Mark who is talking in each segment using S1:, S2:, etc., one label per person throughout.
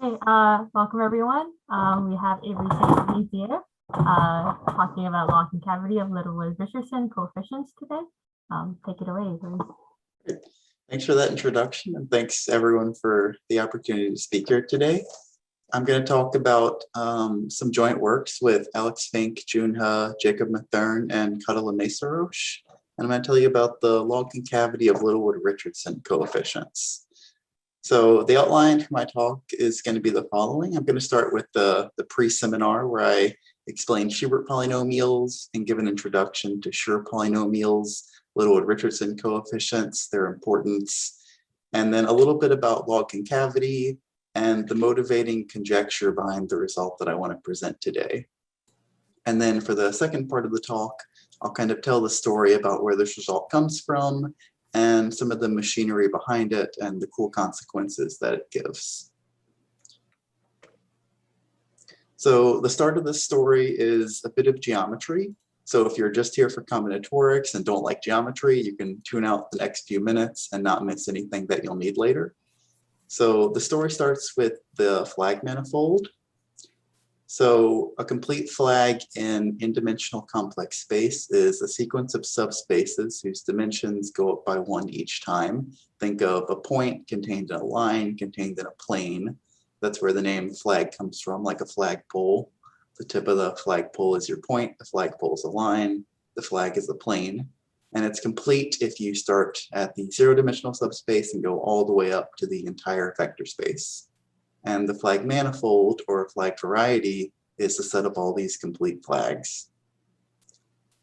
S1: Okay, welcome everyone. We have Avery Dizier talking about log concavity of Littlewood-Richardson coefficients today. Take it away, Avery.
S2: Great. Thanks for that introduction, and thanks everyone for the opportunity to speak here today. I'm going to talk about some joint works with Alex Fink, June Huh, Jacob Mathern, and Cuddle and Mesaroche. And I'm going to tell you about the log concavity of Littlewood-Richardson coefficients. So the outline for my talk is going to be the following. I'm going to start with the pre-seminar where I explain Shear polynomials and give an introduction to Shear polynomials, Littlewood-Richardson coefficients, their importance, and then a little bit about log concavity and the motivating conjecture behind the result that I want to present today. And then for the second part of the talk, I'll kind of tell the story about where this result comes from and some of the machinery behind it and the cool consequences that it gives. So the start of this story is a bit of geometry. So if you're just here for combinatorics and don't like geometry, you can tune out the next few minutes and not miss anything that you'll need later. So the story starts with the flag manifold. So a complete flag in n-dimensional complex space is a sequence of subspaces whose dimensions go up by 1 each time. Think of a point contained in a line, contained in a plane. That's where the name flag comes from, like a flagpole. The tip of the flagpole is your point, the flagpole is a line, the flag is a plane. And it's complete if you start at the 0-dimensional subspace and go all the way up to the entire vector space. And the flag manifold, or flag variety, is the set of all these complete flags.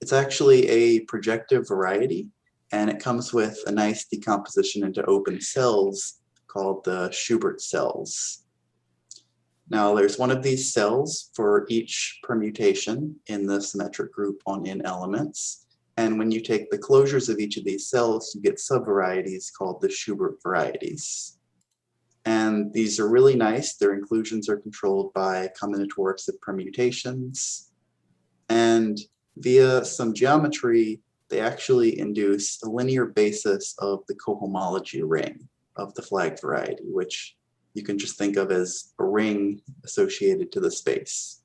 S2: It's actually a projective variety, and it comes with a nice decomposition into open cells called the Schubert cells. Now, there's one of these cells for each permutation in the symmetric group on n elements. And when you take the closures of each of these cells, you get subvarieties called the Schubert varieties. And these are really nice. Their inclusions are controlled by combinatorics of permutations. And via some geometry, they actually induce a linear basis of the cohomology ring of the flag variety, which you can just think of as a ring associated to the space.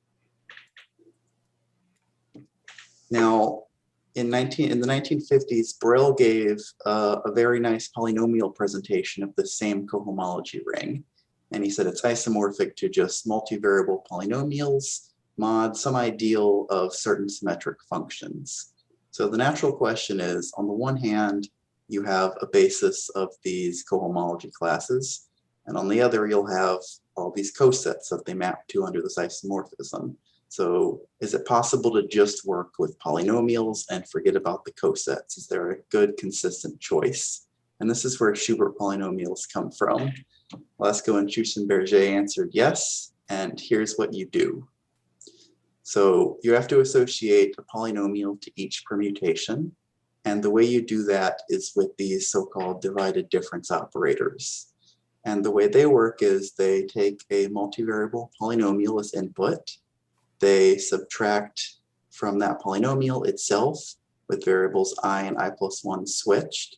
S2: Now, in the 1950s, Borel gave a very nice polynomial presentation of the same cohomology ring. And he said it's isomorphic to just multivariable polynomials mod some ideal of certain symmetric functions. So the natural question is, on the one hand, you have a basis of these cohomology classes, and on the other, you'll have all these cosets that they map to under this isomorphism. So is it possible to just work with polynomials and forget about the cosets? Is there a good, consistent choice? And this is where Schubert polynomials come from. Lasko and Chusson-Berger answered yes, and here's what you do. So you have to associate a polynomial to each permutation, and the way you do that is with these so-called divided difference operators. And the way they work is they take a multivariable polynomial as input. They subtract from that polynomial itself with variables I and I plus 1 switched,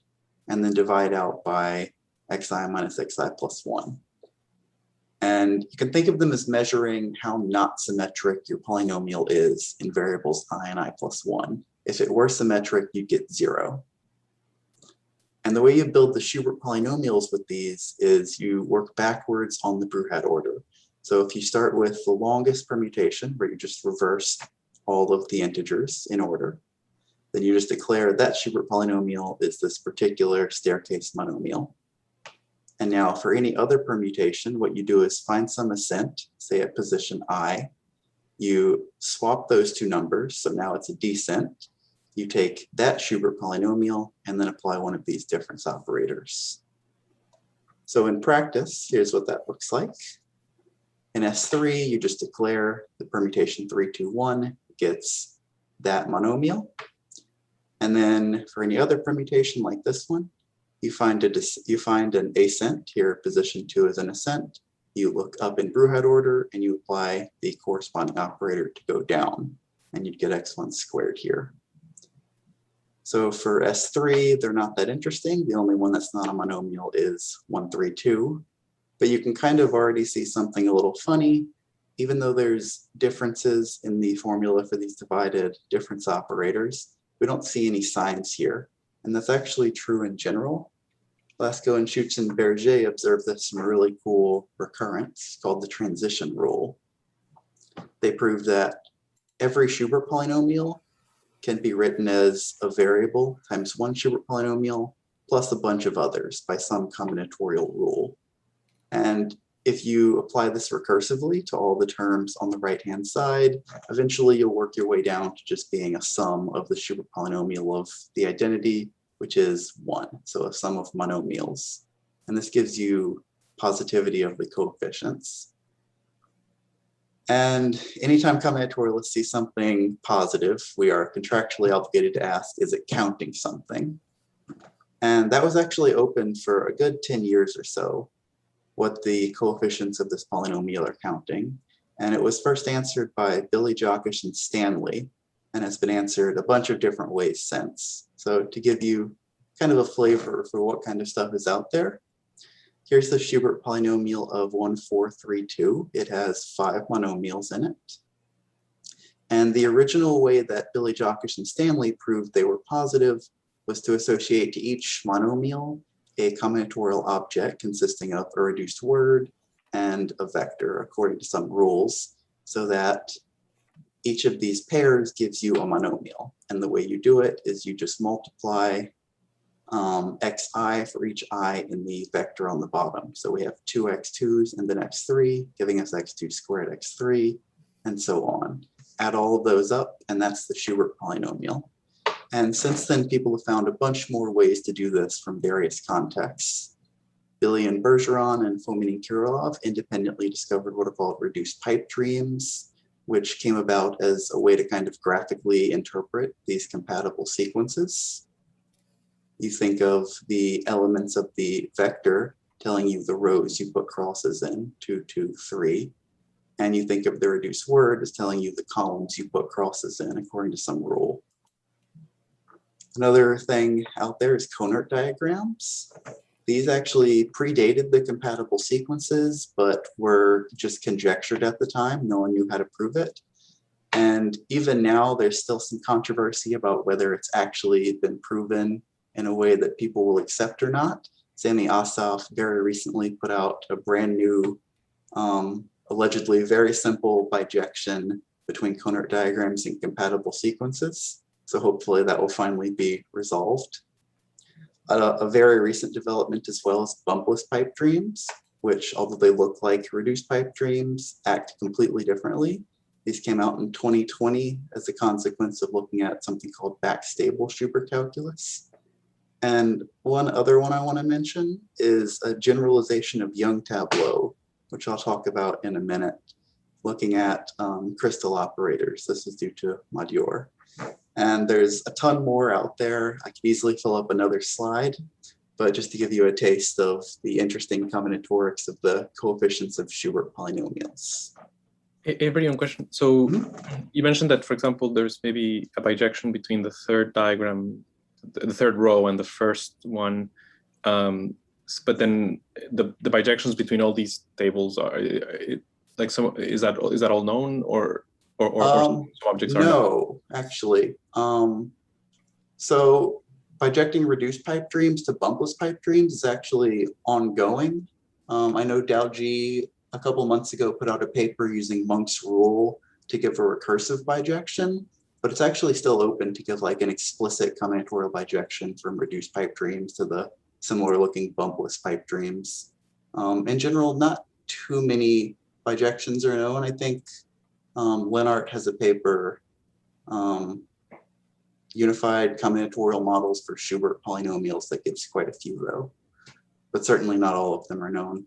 S2: and then divide out by xi minus xi plus 1. And you can think of them as measuring how not symmetric your polynomial is in variables I and I plus 1. If it were symmetric, you'd get 0. And the way you build the Schubert polynomials with these is you work backwards on the Bruhat order. So if you start with the longest permutation, where you just reverse all of the integers in order, then you just declare that Schubert polynomial is this particular staircase monomial. And now for any other permutation, what you do is find some ascent, say at position I. You swap those two numbers, so now it's a descent. You take that Schubert polynomial and then apply one of these difference operators. So in practice, here's what that looks like. In S3, you just declare the permutation 3, 2, 1 gets that monomial. And then for any other permutation like this one, you find an ascent. Here, position 2 is an ascent. You look up in Bruhat order and you apply the corresponding operator to go down. And you'd get x1 squared here. So for S3, they're not that interesting. The only one that's not a monomial is 1, 3, 2. But you can kind of already see something a little funny. Even though there's differences in the formula for these divided difference operators, we don't see any signs here. And that's actually true in general. Lasko and Schutz and Berger observed this from a really cool recurrence called the transition rule. They proved that every Schubert polynomial can be written as a variable times one Schubert polynomial plus a bunch of others by some combinatorial rule. And if you apply this recursively to all the terms on the right-hand side, eventually you'll work your way down to just being a sum of the Schubert polynomial of the identity, which is 1, so a sum of monomials. And this gives you positivity of the coefficients. And anytime combinatorialists see something positive, we are contractually obligated to ask, is it counting something? And that was actually open for a good 10 years or so, what the coefficients of this polynomial are counting. And it was first answered by Billy, Jockish, and Stanley, and has been answered a bunch of different ways since. So to give you kind of a flavor for what kind of stuff is out there, here's the Schubert polynomial of 1432. It has 5 monomials in it. And the original way that Billy, Jockish, and Stanley proved they were positive was to associate to each monomial a combinatorial object consisting of a reduced word and a vector according to some rules, so that each of these pairs gives you a monomial. And the way you do it is you just multiply xi for each I in the vector on the bottom. So we have 2 x2s and then x3, giving us x2 squared x3, and so on. Add all of those up, and that's the Schubert polynomial. And since then, people have found a bunch more ways to do this from various contexts. Billy and Bergeron and Fomin and Kirillov independently discovered what are called reduced pipe dreams, which came about as a way to kind of graphically interpret these compatible sequences. You think of the elements of the vector telling you the rows you put crosses in, 2, 2, 3. And you think of the reduced word as telling you the columns you put crosses in according to some rule. Another thing out there is Conor diagrams. These actually predated the compatible sequences, but were just conjectured at the time. No one knew how to prove it. And even now, there's still some controversy about whether it's actually been proven in a way that people will accept or not. Sami Asaf very recently put out a brand new, allegedly very simple bijection between Conor diagrams and compatible sequences. So hopefully that will finally be resolved. A very recent development as well is bumpless pipe dreams, which although they look like reduced pipe dreams, act completely differently. These came out in 2020 as a consequence of looking at something called backstable Schubert calculus. And one other one I want to mention is a generalization of Young tableau, which I'll talk about in a minute, looking at crystal operators. This is due to Madior. And there's a ton more out there. I could easily fill up another slide, but just to give you a taste of the interesting combinatorics of the coefficients of Schubert polynomials.
S3: Avery, one question. So you mentioned that, for example, there's maybe a bijection between the third diagram, the third row and the first one. But then the bijections between all these tables are like, so is that all known, or some objects are
S2: no, actually. So bijecting reduced pipe dreams to bumpless pipe dreams is actually ongoing. I know Dowji a couple months ago put out a paper using Monk's rule to give a recursive bijection, but it's actually still open to give like an explicit combinatorial bijection from reduced pipe dreams to the similar looking bumpless pipe dreams. In general, not too many bijections are known. I think Lennart has a paper, Unified Combinatorial Models for Schubert Polynomials, that gives quite a few though, but certainly not all of them are known.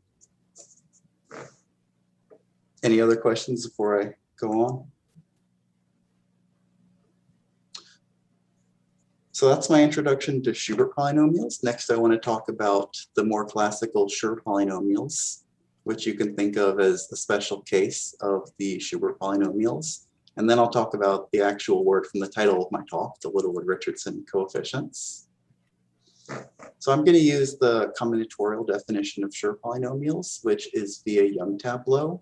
S2: Any other questions before I go on? So that's my introduction to Schubert polynomials. Next, I want to talk about the more classical Schur polynomials, which you can think of as the special case of the Schubert polynomials. And then I'll talk about the actual word from the title of my talk, the Littlewood-Richardson coefficients. So I'm going to use the combinatorial definition of Shear polynomials, which is via Young tableau.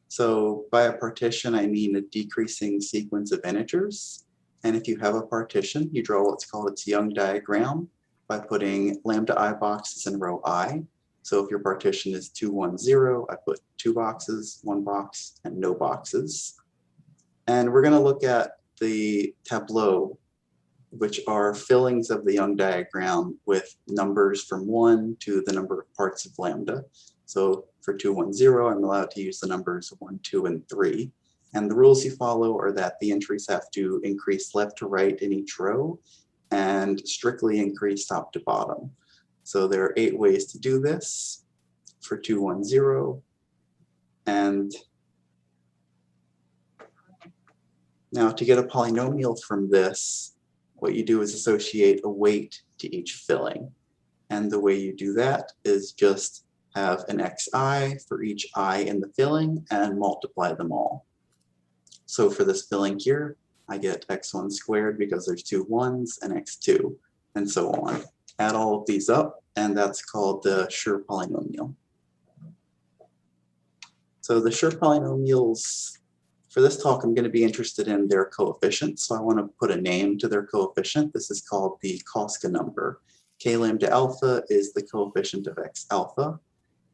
S2: So by a partition, I mean a decreasing sequence of integers. And if you have a partition, you draw what's called its Young diagram by putting lambda I boxes in row I. So if your partition is 2, 1, 0, I put 2 boxes, 1 box, and no boxes. And we're going to look at the tableau, which are fillings of the Young diagram with numbers from 1 to the number of parts of lambda. So for 2, 1, 0, I'm allowed to use the numbers 1, 2, and 3. And the rules you follow are that the entries have to increase left to right in each row and strictly increase top to bottom. So there are 8 ways to do this for 2, 1, 0. And now to get a polynomial from this, what you do is associate a weight to each filling. And the way you do that is just have an xi for each I in the filling and multiply them all. So for this filling here, I get x1 squared because there's 2 1s and x2 and so on. Add all of these up and that's called the Shear polynomial. So the Shear polynomials, for this talk, I'm going to be interested in their coefficients. So I want to put a name to their coefficient. This is called the Koska number. K lambda alpha is the coefficient of x alpha.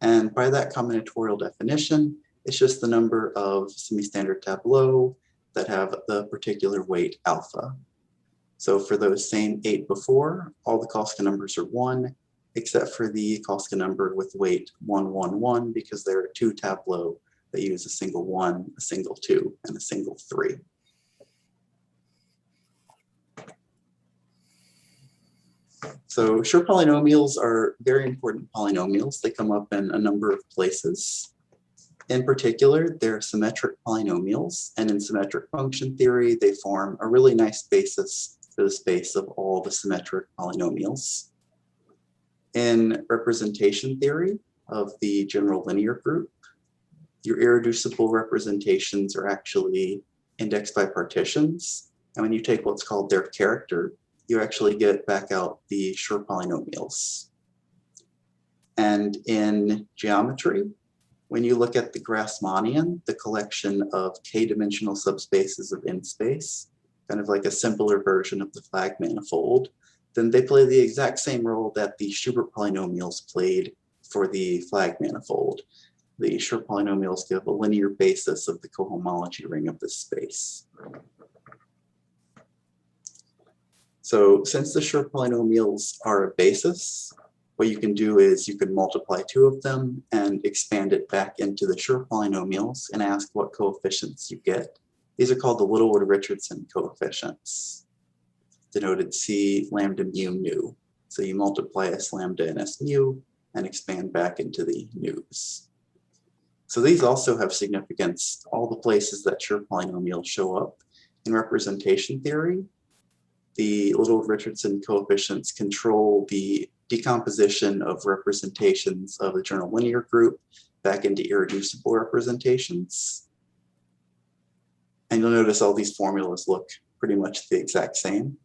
S2: And by that combinatorial definition, it's just the number of semi-standard tableau that have the particular weight alpha. So for those same 8 before, all the Koska numbers are 1, except for the Koska number with weight 1, 1, 1, because there are 2 tableau that use a single 1, a single 2, and a single 3. So Shear polynomials are very important polynomials. They come up in a number of places. In particular, they're symmetric polynomials, and in symmetric function theory, they form a really nice basis for the space of all the symmetric polynomials. In representation theory of the general linear group, your irreducible representations are actually indexed by partitions. And when you take what's called their character, you actually get back out the Shear polynomials. And in geometry, when you look at the Grassmannian, the collection of k-dimensional subspaces of n-space, kind of like a simpler version of the Flag Manifold, then they play the exact same role that the Schubert polynomials played for the Flag Manifold. The Shear polynomials give a linear basis of the cohomology ring of this space. So since the Shear polynomials are a basis, what you can do is you can multiply 2 of them and expand it back into the Shear polynomials and ask what coefficients you get. These are called the Littlewood-Richardson coefficients, denoted C lambda mu nu. So you multiply S lambda and S mu and expand back into the nus. So these also have significance, all the places that Shear polynomials show up. In representation theory, the Littlewood-Richardson coefficients control the decomposition of representations of the general linear group back into irreducible representations. And you'll notice all these formulas look pretty much the exact same.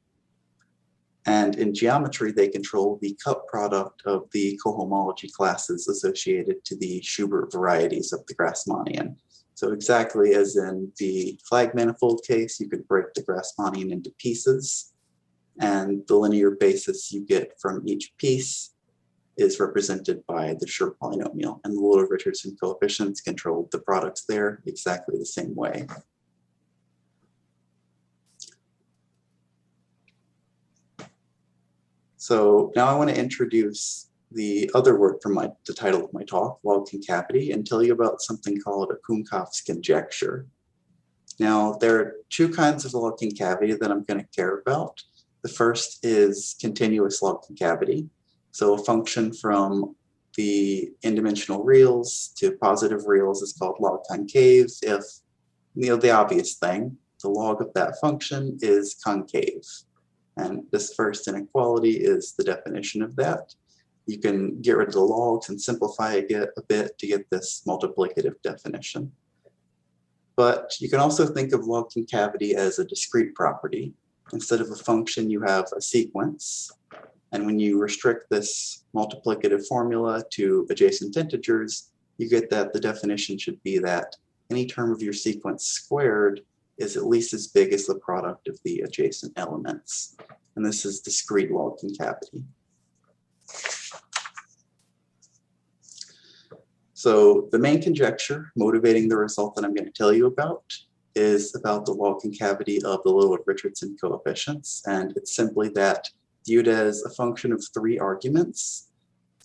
S2: And in geometry, they control the cup product of the cohomology classes associated to the Schubert varieties of the Grassmannian. So exactly as in the Flag Manifold case, you could break the Grassmannian into pieces, and the linear basis you get from each piece is represented by the Shear polynomial, and the Littlewood-Richardson coefficients control the products there exactly the same way. So now I want to introduce the other work from the title of my talk, Log Concavity, and tell you about something called a Kunkaff's conjecture. Now, there are 2 kinds of log concavity that I'm going to care about. The first is continuous log concavity. So a function from the n-dimensional reals to positive reals is called log concave if, the obvious thing, the log of that function is concave. And this first inequality is the definition of that. You can get rid of the logs and simplify it a bit to get this multiplicative definition. But you can also think of log concavity as a discrete property. Instead of a function, you have a sequence. And when you restrict this multiplicative formula to adjacent integers, you get that the definition should be that any term of your sequence squared is at least as big as the product of the adjacent elements. And this is discrete log concavity. So the main conjecture motivating the result that I'm going to tell you about is about the log concavity of the Littlewood-Richardson coefficients. And it's simply that viewed as a function of 3 arguments,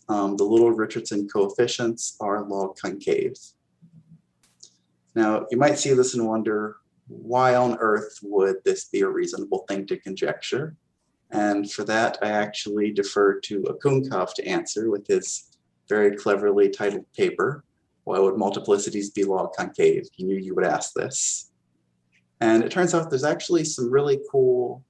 S2: the Littlewood-Richardson coefficients are log concave. Now, you might see this and wonder, why on earth would this be a reasonable thing to conjecture? And for that, I actually defer to Akunkov to answer with his very cleverly titled paper, Why Would Multiplicities Be Log Concave? He knew you would ask this. And it turns out there's actually some really cool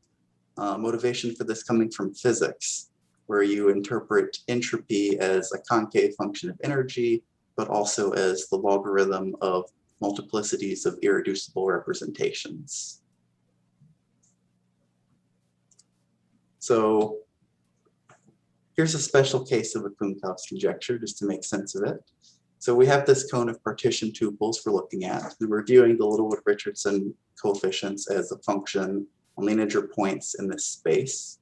S2: motivation for this coming from physics, where you interpret entropy as a concave function of energy, but also as the logarithm of multiplicities of irreducible representations. So here's a special case of Akunkov's conjecture, just to make sense of it. So we have this cone of partition tuples we're looking at, and we're viewing the Littlewood-Richardson coefficients as a function on the integer points in this space.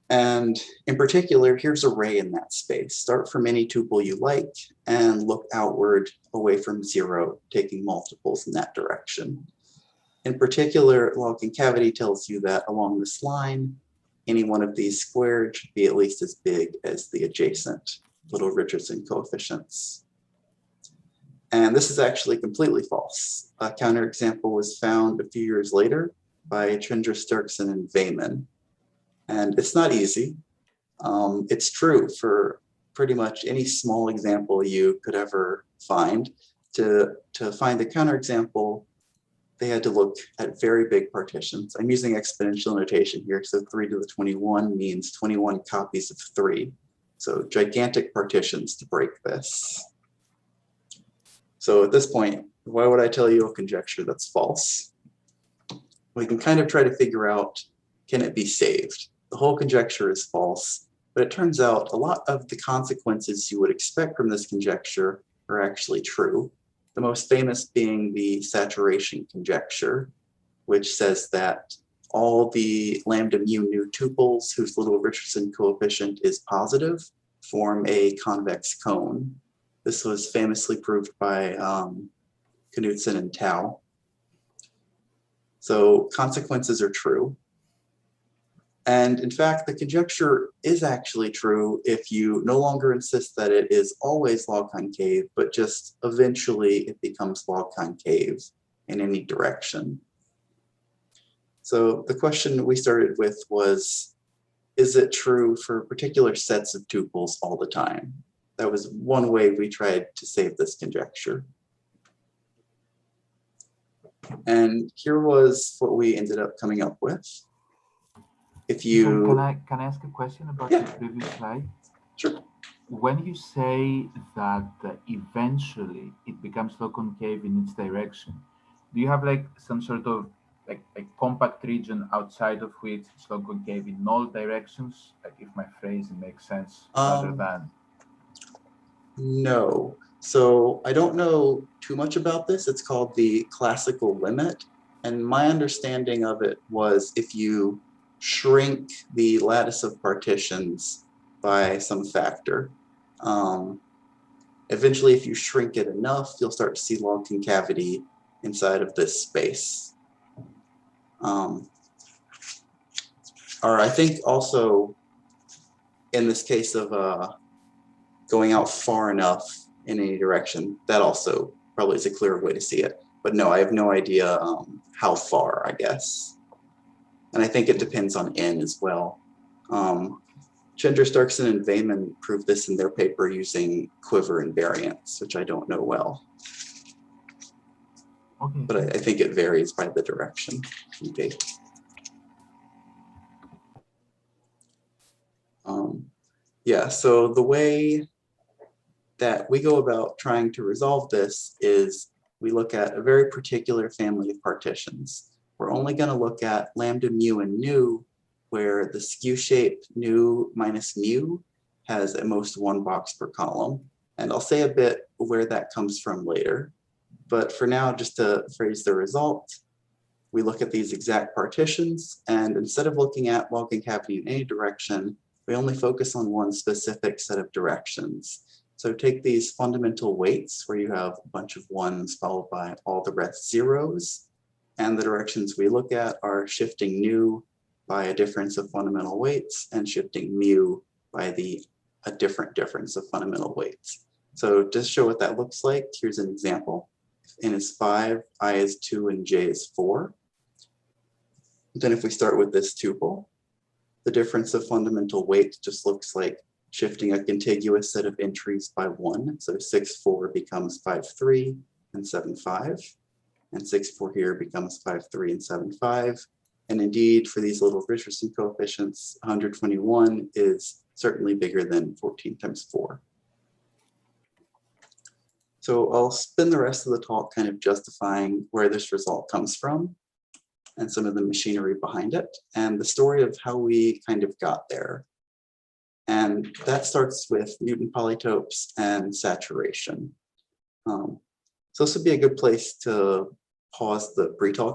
S2: And in particular, here's a ray in that space. Start from any tuple you like and look outward away from 0, taking multiples in that direction. In particular, log concavity tells you that along this line, any one of these squared should be at least as big as the adjacent Littlewood-Richardson coefficients. And this is actually completely false. A counterexample was found a few years later by Sterkson and Weyman. And it's not easy. It's true for pretty much any small example you could ever find. To find the counterexample, they had to look at very big partitions. I'm using exponential notation here, so 3 to the 21 means 21 copies of 3. So gigantic partitions to break this. So at this point, why would I tell you a conjecture that's false? We can kind of try to figure out, can it be saved? The whole conjecture is false, but it turns out a lot of the consequences you would expect from this conjecture are actually true. The most famous being the Saturation Conjecture, which says that all the lambda mu nu tuples whose Littlewood-Richardson coefficient is positive form a convex cone. This was famously proved by Knudsen and Tau. So consequences are true. And in fact, the conjecture is actually true if you no longer insist that it is always log concave, but just eventually it becomes log concave in any direction. So the question we started with was, is it true for particular sets of tuples all the time? That was one way we tried to save this conjecture. And here was what we ended up coming up with. If you
S4: can I ask a question about
S2: Yeah.
S4: the previous slide?
S2: Sure.
S4: When you say that eventually it becomes log concave in its direction, do you have like some sort of like a compact region outside of which it's log concave in all directions? Like if my phrasing makes sense, rather than.
S2: No. So I don't know too much about this. It's called the classical limit. And my understanding of it was if you shrink the lattice of partitions by some factor, eventually if you shrink it enough, you'll start to see log concavity inside of this space. Or I think also in this case of going out far enough in any direction, that also probably is a clearer way to see it. But no, I have no idea how far, I guess. And I think it depends on n as well. Sterkson and Weyman proved this in their paper using quiver invariance, which I don't know well.
S4: Okay.
S2: But I think it varies by the direction. Okay. Yeah, so the way that we go about trying to resolve this is we look at a very particular family of partitions. We're only going to look at lambda mu and nu where the skew shape nu minus mu has at most one box per column. And I'll say a bit where that comes from later. But for now, just to phrase the result, we look at these exact partitions, and instead of looking at log concavity in any direction, we only focus on one specific set of directions. So take these fundamental weights where you have a bunch of ones followed by all the rest zeros, and the directions we look at are shifting nu by a difference of fundamental weights and shifting mu by a different difference of fundamental weights. So just show what that looks like, here's an example. N is 5, I is 2, and j is 4. Then if we start with this tuple, the difference of fundamental weight just looks like shifting a contiguous set of entries by 1. So 6, 4 becomes 5, 3, and 7, 5. And 6, 4 here becomes 5, 3, and 7, 5. And indeed, for these Littlewood-Richardson coefficients, 121 is certainly bigger than 14 times 4. So I'll spend the rest of the talk kind of justifying where this result comes from and some of the machinery behind it and the story of how we kind of got there. And that starts with Newton polytopes and saturation. So this would be a good place to pause the pre-talk